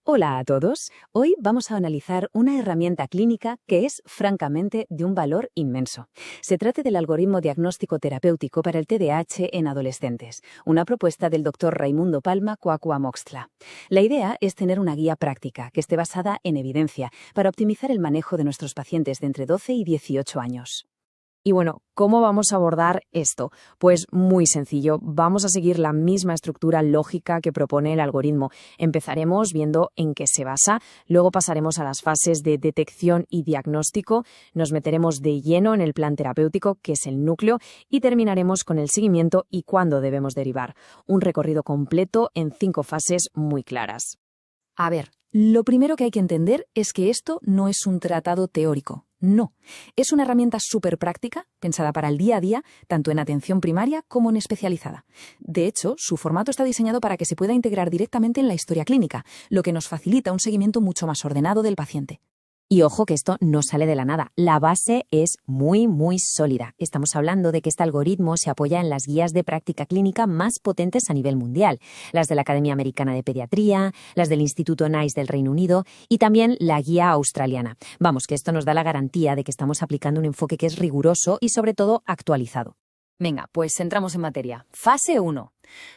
Hola a todos. Hoy vamos a analizar una herramienta clínica que es, francamente, de un valor inmenso. Se trata del algoritmo diagnóstico terapéutico para el TDAH en adolescentes, una propuesta del Dr. Raimundo Palma Coacuamoxtla. La idea es tener una guía práctica que esté basada en evidencia para optimizar el manejo de nuestros pacientes de entre 12 y 18 años. Y bueno, ¿cómo vamos a abordar esto? Pues muy sencillo, vamos a seguir la misma estructura lógica que propone el algoritmo. Empezaremos viendo en qué se basa, luego pasaremos a las fases de detección y diagnóstico, nos meteremos de lleno en el plan terapéutico, que es el núcleo, y terminaremos con el seguimiento y cuándo debemos derivar. Un recorrido completo en 5 fases muy claras. A ver, lo primero que hay que entender es que esto no es un tratado teórico. No, es una herramienta súper práctica, pensada para el día a día, tanto en atención primaria como en especializada. De hecho, su formato está diseñado para que se pueda integrar directamente en la historia clínica, lo que nos facilita un seguimiento mucho más ordenado del paciente. Y ojo que esto no sale de la nada, la base es muy sólida. Estamos hablando de que este algoritmo se apoya en las guías de práctica clínica más potentes a nivel mundial, las de la Academia Americana de Pediatría, las del Instituto NICE del Reino Unido y también la guía australiana. Vamos, que esto nos da la garantía de que estamos aplicando un enfoque que es riguroso y sobre todo actualizado. Venga, pues entramos en materia. Fase 1.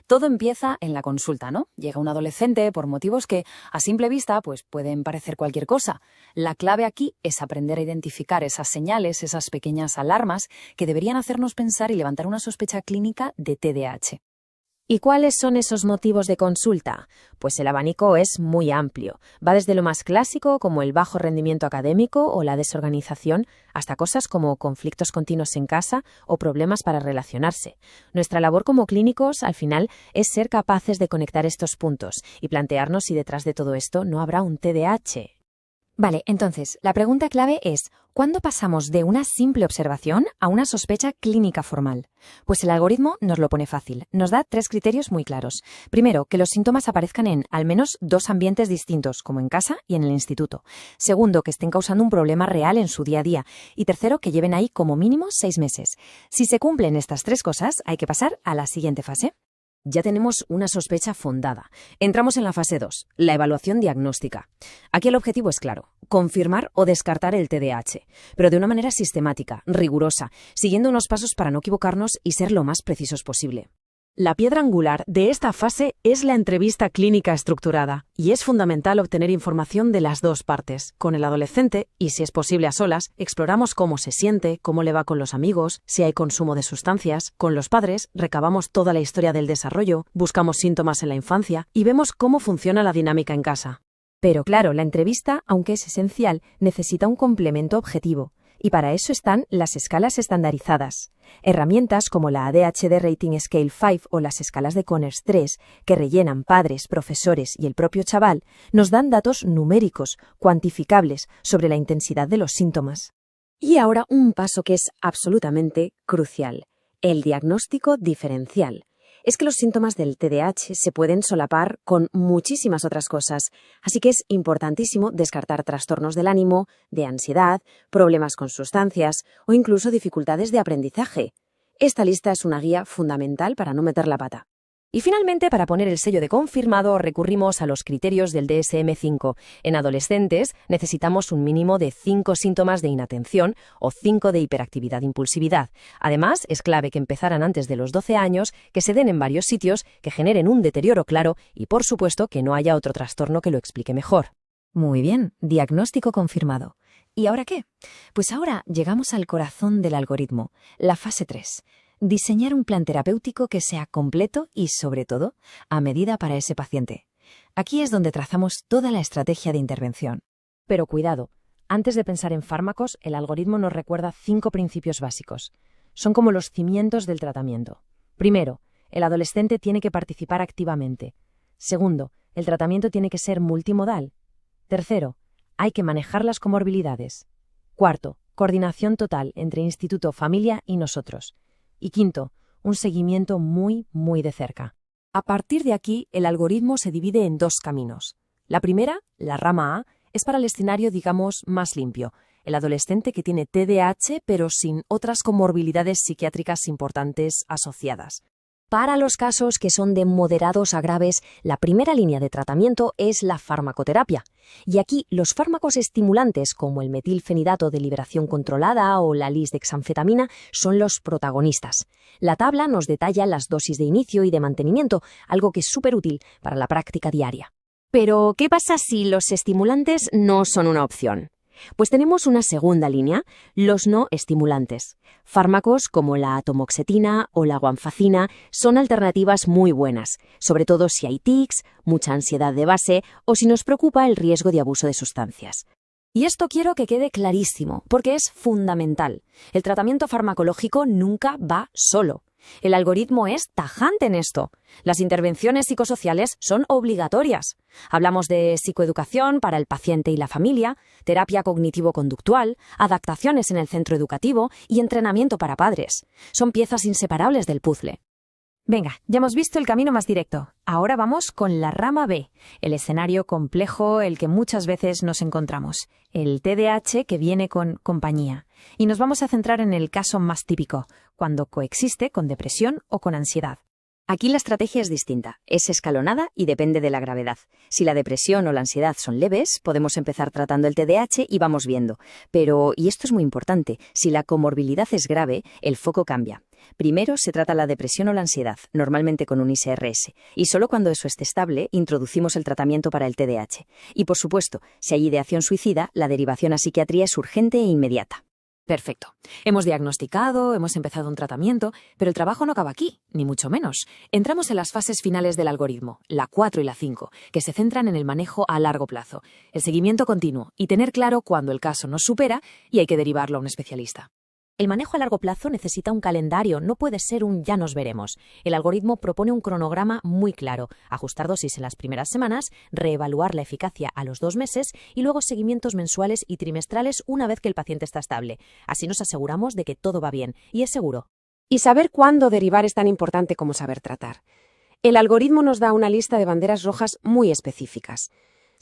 Todo empieza en la consulta, ¿no? Llega un adolescente por motivos que, a simple vista, pues pueden parecer cualquier cosa. La clave aquí es aprender a identificar esas señales, esas pequeñas alarmas que deberían hacernos pensar y levantar una sospecha clínica de TDAH. ¿Y cuáles son esos motivos de consulta? Pues el abanico es muy amplio. Va desde lo más clásico, como el bajo rendimiento académico o la desorganización, hasta cosas como conflictos continuos en casa o problemas para relacionarse. Nuestra labor como clínicos, al final, es ser capaces de conectar estos puntos y plantearnos si detrás de todo esto no habrá un TDAH. Vale, entonces, la pregunta clave es, ¿cuándo pasamos de una simple observación a una sospecha clínica formal? Pues el algoritmo nos lo pone fácil. Nos da 3 criterios muy claros. Primero, que los síntomas aparezcan en al menos 2 ambientes distintos, como en casa y en el instituto. Segundo, que estén causando un problema real en su día a día. Y tercero, que lleven ahí como mínimo 6 meses. Si se cumplen estas 3 cosas, hay que pasar a la siguiente fase. Ya tenemos una sospecha fundada. Entramos en la fase 2, la evaluación diagnóstica. Aquí el objetivo es claro, confirmar o descartar el TDAH, pero de una manera sistemática, rigurosa, siguiendo unos pasos para no equivocarnos y ser lo más precisos posible. La piedra angular de esta fase es la entrevista clínica estructurada y es fundamental obtener información de las 2 partes. Con el adolescente, y si es posible a solas, exploramos cómo se siente, cómo le va con los amigos, si hay consumo de sustancias. Con los padres, recabamos toda la historia del desarrollo, buscamos síntomas en la infancia y vemos cómo funciona la dinámica en casa. Pero claro, la entrevista, aunque es esencial, necesita un complemento objetivo. Y para eso están las escalas estandarizadas. Herramientas como la ADHD Rating Scale 5 o las escalas de Conners 3, que rellenan padres, profesores y el propio chaval, nos dan datos numéricos, cuantificables, sobre la intensidad de los síntomas. Y ahora un paso que es absolutamente crucial, el diagnóstico diferencial. Es que los síntomas del TDAH se pueden solapar con muchísimas otras cosas, así que es importantísimo descartar trastornos del ánimo, de ansiedad, problemas con sustancias o incluso dificultades de aprendizaje. Esta lista es una guía fundamental para no meter la pata. Y finalmente, para poner el sello de confirmado, recurrimos a los criterios del DSM-5. En adolescentes necesitamos un mínimo de 5 síntomas de inatención o 5 de hiperactividad-impulsividad. Además, es clave que empezaran antes de los 12 años, que se den en varios sitios, que generen un deterioro claro y, por supuesto, que no haya otro trastorno que lo explique mejor. Muy bien, diagnóstico confirmado. ¿Y ahora qué? Pues ahora llegamos al corazón del algoritmo, la fase 3. Diseñar un plan terapéutico que sea completo y, sobre todo, a medida para ese paciente. Aquí es donde trazamos toda la estrategia de intervención. Pero cuidado, antes de pensar en fármacos, el algoritmo nos recuerda 5 principios básicos. Son como los cimientos del tratamiento. Primero, el adolescente tiene que participar activamente. Segundo, el tratamiento tiene que ser multimodal. Tercero, hay que manejar las comorbilidades. Cuarto, coordinación total entre instituto, familia y nosotros. Y quinto, un seguimiento muy de cerca. A partir de aquí, el algoritmo se divide en 2 caminos. La primera, la rama A, es para el escenario, digamos, más limpio. El adolescente que tiene TDAH, pero sin otras comorbilidades psiquiátricas importantes asociadas. Para los casos que son de moderados a graves, la primera línea de tratamiento es la farmacoterapia. Y aquí los fármacos estimulantes como el metilfenidato de liberación controlada o la lisdexanfetamina son los protagonistas. La tabla nos detalla las dosis de inicio y de mantenimiento, algo que es súper útil para la práctica diaria. Pero, ¿qué pasa si los estimulantes no son una opción? Pues tenemos una segunda línea, los no estimulantes. Fármacos como la atomoxetina o la guanfacina son alternativas muy buenas, sobre todo si hay tics, mucha ansiedad de base o si nos preocupa el riesgo de abuso de sustancias. Y esto quiero que quede clarísimo, porque es fundamental. El tratamiento farmacológico nunca va solo. El algoritmo es tajante en esto. Las intervenciones psicosociales son obligatorias. Hablamos de psicoeducación para el paciente y la familia, terapia cognitivo-conductual, adaptaciones en el centro educativo y entrenamiento para padres. Son piezas inseparables del puzzle. Venga, ya hemos visto el camino más directo. Ahora vamos con la rama B, el escenario complejo el que muchas veces nos encontramos, el TDAH que viene con compañía. Y nos vamos a centrar en el caso más típico, cuando coexiste con depresión o con ansiedad. Aquí la estrategia es distinta, es escalonada y depende de la gravedad. Si la depresión o la ansiedad son leves, podemos empezar tratando el TDAH y vamos viendo. Pero, y esto es muy importante, si la comorbilidad es grave, el foco cambia. Primero se trata la depresión o la ansiedad, normalmente con un ISRS, y solo cuando eso esté estable, introducimos el tratamiento para el TDAH. Y por supuesto, si hay ideación suicida, la derivación a psiquiatría es urgente e inmediata. Perfecto. Hemos diagnosticado, hemos empezado un tratamiento, pero el trabajo no acaba aquí, ni mucho menos. Entramos en las fases finales del algoritmo, la 4 y la 5, que se centran en el manejo a largo plazo, el seguimiento continuo y tener claro cuándo el caso nos supera y hay que derivarlo a un especialista. El manejo a largo plazo necesita un calendario, no puede ser un ya nos veremos. El algoritmo propone un cronograma muy claro, ajustar dosis en las primeras semanas, reevaluar la eficacia a los 2 meses y luego seguimientos mensuales y trimestrales una vez que el paciente está estable. Así nos aseguramos de que todo va bien y es seguro. Y saber cuándo derivar es tan importante como saber tratar. El algoritmo nos da una lista de banderas rojas muy específicas.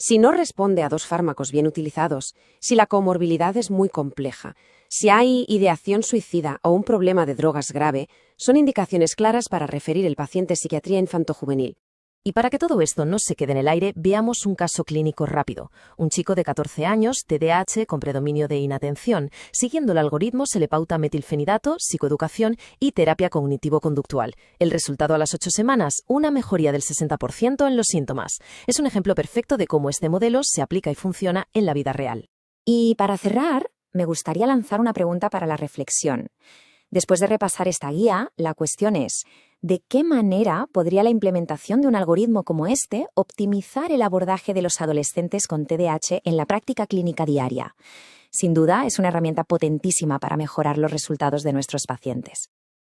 Si no responde a 2 fármacos bien utilizados, si la comorbilidad es muy compleja, si hay ideación suicida o un problema de drogas grave, son indicaciones claras para referir el paciente a psiquiatría infantojuvenil. Y para que todo esto no se quede en el aire, veamos un caso clínico rápido. Un chico de 14 años, TDAH con predominio de inatención. Siguiendo el algoritmo se le pauta metilfenidato, psicoeducación y terapia cognitivo-conductual. El resultado a las 8 semanas, una mejoría del 60% en los síntomas. Es un ejemplo perfecto de cómo este modelo se aplica y funciona en la vida real. Y para cerrar, me gustaría lanzar una pregunta para la reflexión. Después de repasar esta guía, la cuestión es, ¿de qué manera podría la implementación de un algoritmo como este optimizar el abordaje de los adolescentes con TDAH en la práctica clínica diaria? Sin duda, es una herramienta potentísima para mejorar los resultados de nuestros pacientes.